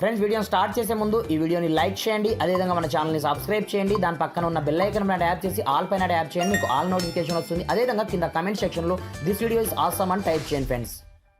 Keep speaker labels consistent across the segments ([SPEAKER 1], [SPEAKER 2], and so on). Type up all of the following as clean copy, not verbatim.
[SPEAKER 1] Friends, వీడియోని start చేసే ముందు ఈ వీడియోని లైక్ చేయండి, అదేవిధంగా మన ఛానల్ని సబ్స్క్రైబ్ చేయండి. దాని పక్కన ఉన్న బెల్ ఐకాన్ మీద ట్యాప్ చేసి ఆల్ పైన ట్యాప్ చేయండి, మీకు ఆల్ నోటిఫికేషన్ వస్తుంది. అదేవిధంగా కింద కమెంట్ సెక్షన్లో దిస్ వీడియో ఇస్ ఆసమ్ అని టైప్ చేయండి ఫ్రెండ్స్.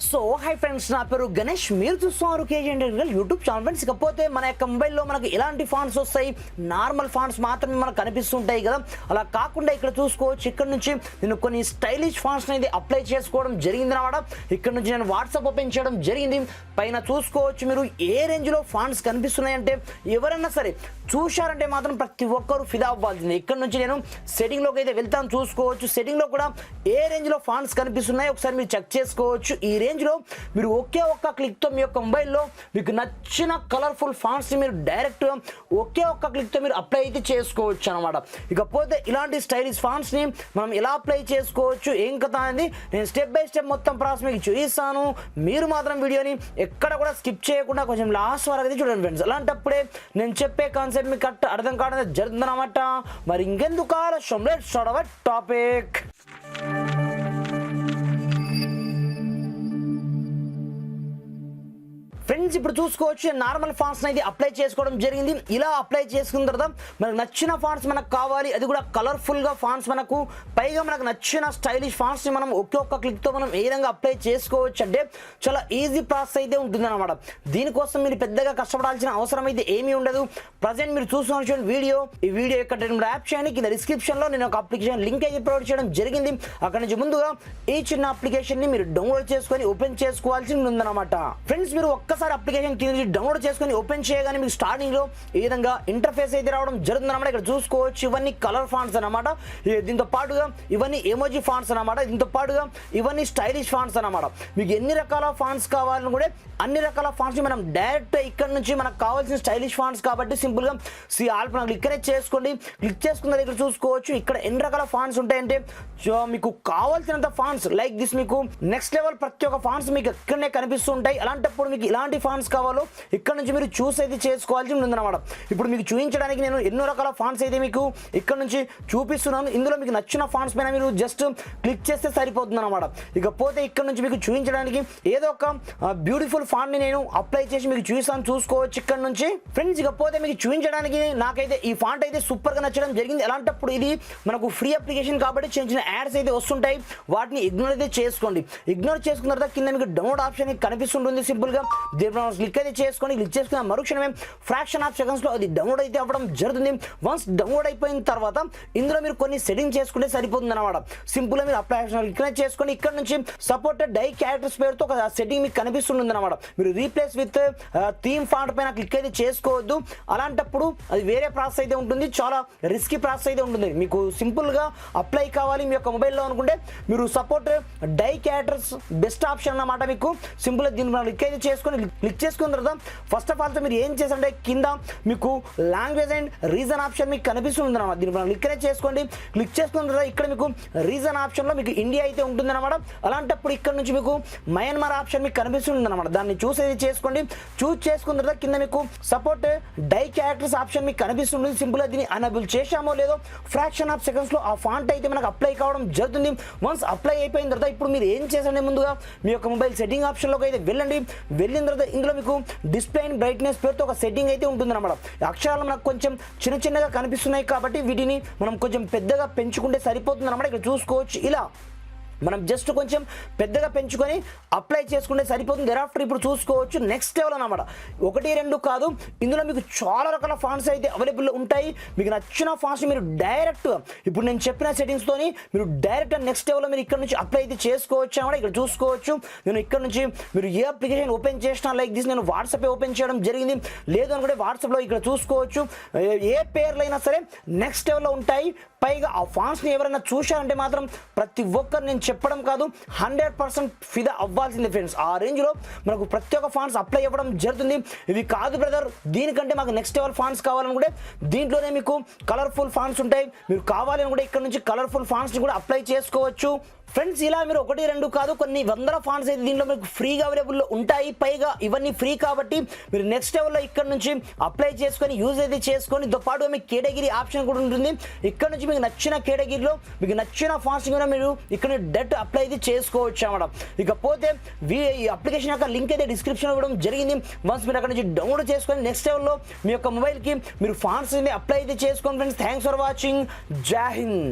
[SPEAKER 1] సో హై ఫ్రెండ్స్, నా పేరు గణేష్, మీరు చూస్తున్నారు KG integral YouTube channel. Friends, ఇకపోతే మన యొక్క మొబైల్లో మనకు ఎలాంటి ఫాంట్స్ వస్తాయి, నార్మల్ ఫాంట్స్ మాత్రమే మనకు కనిపిస్తుంటాయి కదా. అలా కాకుండా ఇక్కడ చూసుకోవచ్చు, ఇక్కడ నుంచి నేను కొన్ని స్టైలిష్ ఫాంట్స్ అనేది అప్లై చేసుకోవడం జరిగింది అన్నమాట. ఇక్కడ నుంచి నేను వాట్సాప్ ఓపెన్ చేయడం జరిగింది. పైన చూసుకోవచ్చు మీరు ఏ రేంజ్లో ఫాంట్స్ కనిపిస్తున్నాయంటే ఎవరైనా సరే చూశారంటే మాత్రం ప్రతి ఒక్కరు ఫిదా అవ్వాల్సింది. ఇక్కడ నుంచి నేను సెట్టింగ్లోకి అయితే వెళ్తాను. చూసుకోవచ్చు సెట్టింగ్లో కూడా ఏ రేంజ్లో ఫాంట్స్ కనిపిస్తున్నాయి ఒకసారి మీరు చెక్ చేసుకోవచ్చు. ఈ రేంజ్లో మీరు ఒకే ఒక్క క్లిక్తో మీ యొక్క మొబైల్లో మీకు నచ్చిన కలర్ఫుల్ ఫాంట్స్ని మీరు డైరెక్ట్గా ఒకే ఒక్క క్లిక్తో మీరు అప్లై అయితే చేసుకోవచ్చు అనమాట. ఇకపోతే ఇలాంటి స్టైలిష్ ఫాంట్స్ని మనం ఎలా అప్లై చేసుకోవచ్చు ఏం కథ అనేది నేను స్టెప్ బై స్టెప్ మొత్తం ప్రాసెస్ మీకు చూపిస్తాను. మీరు మాత్రం వీడియోని ఎక్కడ కూడా స్కిప్ చేయకుండా కొంచెం లాస్ట్ వరకు అయితే చూడండి ఫ్రెండ్స్. అలాంటప్పుడే నేను చెప్పే కాన్సెప్ట్ మీకు కరెక్ట్ అర్థం కావడం జరుగుతుందన్నమాట. మరి ఇంకెందుకు ఆలస్యం, let's start our topic. Friends, ఇప్పుడు చూసుకోవచ్చు నార్మల్ ఫాంట్స్ అయితే అప్లై చేసుకోవడం జరిగింది. ఇలా అప్లై చేసుకున్న తర్వాత మనకు నచ్చిన ఫాంట్స్ మనకు కావాలి, అది కూడా కలర్ఫుల్గా ఫాంట్స్ మనకు పైగా మనకు నచ్చిన స్టైలిష్ ఫాంట్స్ని మనం ఒకే ఒక్క క్లిక్తో మనం ఏ విధంగా అప్లై చేసుకోవచ్చు అంటే చాలా ఈజీ ప్రాసెస్ అయితే ఉంటుందన్నమాట. దీనికోసం మీరు పెద్దగా కష్టపడాల్సిన అవసరం అయితే ఏమీ ఉండదు. ప్రజెంట్ మీరు చూస్తున్న ఈ వీడియో యొక్క యాప్ చేయండి. కింద డిస్క్రిప్షన్లో నేను ఒక అప్లికేషన్ లింక్ అయితే ప్రొవైడ్ చేయడం జరిగింది. అక్కడ నుంచి ముందుగా ఈ చిన్న అప్లికేషన్ని మీరు డౌన్లోడ్ చేసుకొని ఓపెన్ చేసుకోవాల్సి ఉందన్నమాట. ఫ్రెండ్స్, మీరు ఒక్కసారి అప్లికేషన్ కింద డౌన్లోడ్ చేసుకొని ఓపెన్ చేయగానే మీకు స్టార్టింగ్ లో ఈ విధంగా ఇంటర్ఫేస్ అయితే రావడం జరుగుతుంది అన్నమాట. ఇక్కడ చూసుకోవచ్చు ఇవన్నీ కలర్ ఫాంట్స్ అన్నమాట. దీంతో పాటుగా ఇవన్నీ ఎమోజీ ఫాంట్స్ అన్నమాట. దీంతో పాటుగా ఇవన్నీ స్టైలిష్ ఫాంట్స్ అన్నమాట. మీకు ఎన్ని రకాల ఫాంట్స్ కావాలని కూడా అన్ని రకాల ఫాంట్స్ మనం డైరెక్ట్ ఇక్కడ నుంచి మనకు కావాల్సిన స్టైలిష్ ఫాంట్స్ కాబట్టి సింపుల్ గా ఆల్ క్లిక్ చేసుకోండి. క్లిక్ చేసుకున్న దగ్గర చూసుకోవచ్చు ఇక్కడ ఎన్ని రకాల ఫాంట్స్ ఉంటాయంటే మీకు కావాల్సినంత ఫాంట్స్ లైక్ దిస్ మీకు నెక్స్ట్ లెవెల్ ప్రతి ఒక్క ఫాంట్స్ మీకు ఇక్కడనే కనిపిస్తుంటాయి. అలాంటప్పుడు మీకు ఇలాంటి ఫాంట్స్ కావాలో ఇక్కడ నుంచి మీరు చూస్ అయితే చేసుకోవాల్సి ఉందన్నమాట. ఇప్పుడు మీకు చూపించడానికి నేను ఎన్నో రకాల ఫాంట్స్ అయితే మీకు ఇక్కడ నుంచి చూపిస్తున్నాను. ఇందులో మీకు నచ్చిన ఫాంట్స్ పైన మీరు జస్ట్ క్లిక్ చేస్తే సరిపోతుంది అనమాట. ఇకపోతే ఇక్కడ నుంచి మీకు చూపించడానికి ఏదో ఒక బ్యూటిఫుల్ ఫాంట్ ని నేను అప్లై చేసి మీకు చూపిస్తాను. చూసుకోవచ్చు ఇక్కడ నుంచి ఫ్రెండ్స్. ఇకపోతే మీకు చూపించడానికి నాకైతే ఈ ఫాంట్ అయితే సూపర్ గా నచ్చడం జరిగింది. అలాంటప్పుడు ఇది మనకు ఫ్రీ అప్లికేషన్ కాబట్టి చిన్న చిన్న యాడ్స్ అయితే వస్తుంటాయి, వాటిని ఇగ్నోర్ అయితే చేసుకోండి. ఇగ్నోర్ చేసుకున్న తర్వాత కింద మీకు డౌన్లోడ్ ఆప్షన్ కనిపిస్తుంటుంది. సింపుల్ గా క్లిక్ అయితే చేసుకోండి. క్లిక్ చేసుకున్న మరుక్షణమే ఫ్రాక్షన్ ఆఫ్ సెకండ్స్ లో అది డౌన్లోడ్ అయితే అవ్వడం జరుగుతుంది. వన్స్ డౌన్లోడ్ అయిపోయిన తర్వాత ఇందులో మీరు కొన్ని సెట్టింగ్ చేసుకుంటే సరిపోతుంది అనమాట. సింపుల్ గా మీరు అప్లికేషన్ క్లిక్ చేసుకొని ఇక్కడ నుంచి సపోర్టెడ్ డై క్యారెక్టర్స్ పేరుతో ఒక సెట్టింగ్ మీకు కనిపిస్తుంది అనమాట. మీరు రీప్లేస్ విత్ థీమ్ ఫాంట్ పైన క్లిక్ అయితే చేసుకోవద్దు. అలాంటప్పుడు అది వేరే ప్రాసెస్ అయితే ఉంటుంది, చాలా రిస్కీ ప్రాసెస్ అయితే ఉంటుంది. మీకు సింపుల్ గా అప్లై కావాలి మీ యొక్క మొబైల్లో అనుకుంటే మీరు సపోర్ట్ డై క్యారెక్టర్స్ బెస్ట్ ఆప్షన్ అన్నమాట. మీకు సింపుల్ గా దీన్ని క్లిక్ అయితే చేసుకొని క్లిక్ చేసుకున్న తర్వాత ఫస్ట్ ఆఫ్ ఆల్ మీరు ఏం చేసంటే కింద మీకు లాంగ్వేజ్ అండ్ రీజన్ ఆప్షన్ మీకు కనిపిస్తుంది అనమాట. దీన్ని క్లిక్ చేసుకోండి. క్లిక్ చేసుకున్న తర్వాత ఇక్కడ మీకు రీజన్ ఆప్షన్ లో మీకు ఇండియా అయితే ఉంటుంది అనమాట. అలాంటప్పుడు ఇక్కడ నుంచి మీకు మయన్మార్ ఆప్షన్ మీకు కనిపిస్తుంది అనమాట. దాన్ని చూస్ అయితే చేసుకోండి. చూస్ చేసుకున్న తర్వాత కింద మీకు సపోర్ట్ డై క్యారెక్టర్స్ ఆప్షన్ మీకు కనిపిస్తుంది. సింపుల్ గా దీన్ని అనబుల్ చేశామో లేదో ఫ్రాక్షన్ ఆఫ్ సెకండ్స్ లో ఆ ఫాంట్ అయితే మనకు అప్లై కావడం జరుగుతుంది. వన్స్ అప్లై అయిపోయిన తర్వాత ఇప్పుడు మీరు ఏం చేసండి, ముందుగా మీ యొక్క మొబైల్ సెట్టింగ్ ఆప్షన్ లోకి అయితే వెళ్ళండి. వెళ్ళిన తర్వాత ఇందులో మీకు డిస్ప్లే అండ్ బ్రైట్నెస్ పేరుతో ఒక సెట్టింగ్ అయితే ఉంటుంది అన్నమాట. అక్షరాలు మనకు కొంచెం చిన్నగా కనిపిస్తున్నాయి కాబట్టి వీటిని మనం కొంచెం పెద్దగా పెంచుకుంటే సరిపోతుంది అన్నమాట. ఇక్కడ చూసుకోవచ్చు ఇలా మనం జస్ట్ కొంచెం పెద్దగా పెంచుకొని అప్లై చేసుకుంటే సరిపోతుంది. దెరాఫ్టర్ ఇప్పుడు చూసుకోవచ్చు నెక్స్ట్ లెవెల్ అన్నమాట. 1, 2 కాదు, ఇందులో మీకు చాలా రకాల ఫాంట్స్ అయితే అవైలబుల్ ఉంటాయి. మీకు నచ్చిన ఫాంట్స్ మీరు డైరెక్ట్ ఇప్పుడు నేను చెప్పిన సెట్టింగ్స్తోని మీరు డైరెక్ట్ నెక్స్ట్ లెవెల్లో మీరు ఇక్కడ నుంచి అప్లై అయితే చేసుకోవచ్చు అన్నమాట. ఇక్కడ చూసుకోవచ్చు నేను ఇక్కడ నుంచి మీరు ఏ అప్లికేషన్ ఓపెన్ చేసినా లైక్ దిస్ నేను వాట్సాప్ ఓపెన్ చేయడం జరిగింది. లేదు అనుకుంటే వాట్సాప్లో ఇక్కడ చూసుకోవచ్చు ఏ పేర్లైనా సరే నెక్స్ట్ లెవెల్లో ఉంటాయి. పైగా ఆ ఫాంట్స్ని ఎవరైనా చూశారంటే మాత్రం ప్రతి ఒక్కరు నేను చెప్పడం కాదు 100% ఫిదా అవ్వాల్సిందే ఫ్రెండ్స్. ఆ రేంజ్లో మనకు ప్రతి ఒక్క ఫాంట్స్ అప్లై అవ్వడం జరుగుతుంది. ఇవి కాదు బ్రదర్, దీనికంటే మాకు నెక్స్ట్ లెవెల్ ఫాంట్స్ కావాలనుకుంటే దీంట్లోనే మీకు కలర్ఫుల్ ఫాంట్స్ ఉంటాయి. మీరు కావాలనుకుంటే ఇక్కడ నుంచి కలర్ఫుల్ ఫాంట్స్ని కూడా అప్లై చేసుకోవచ్చు. ఫ్రెండ్స్ ఇలా మీరు 1, 2 కాదు కొన్ని వందల ఫాంట్స్ అయితే దీంట్లో మీకు ఫ్రీగా అవైలబుల్లో ఉంటాయి. పైగా ఇవన్నీ ఫ్రీ కాబట్టి మీరు నెక్స్ట్ లెవెల్లో ఇక్కడ నుంచి అప్లై చేసుకొని యూజ్ అయితే చేసుకొని పాటు మీకు కేటగిరీ ఆప్షన్ కూడా ఉంటుంది. ఇక్కడ నుంచి మీకు నచ్చిన కేటగిరీలో మీకు నచ్చిన ఫాంట్స్ కూడా మీరు ఇక్కడ డైరెక్ట్ అప్లై అయితే చేసుకోవచ్చు అన్నమాట. ఇకపోతే ఈ అప్లికేషన్ యొక్క లింక్ అయితే డిస్క్రిప్షన్లో ఇవ్వడం జరిగింది. వన్స్ మీరు అక్కడ నుంచి డౌన్లోడ్ చేసుకొని నెక్స్ట్ లెవెల్లో మీ యొక్క మొబైల్కి మీరు ఫాంట్స్ అప్లై అయితే చేసుకోండి. Friends thanks for watching. జై హింద్.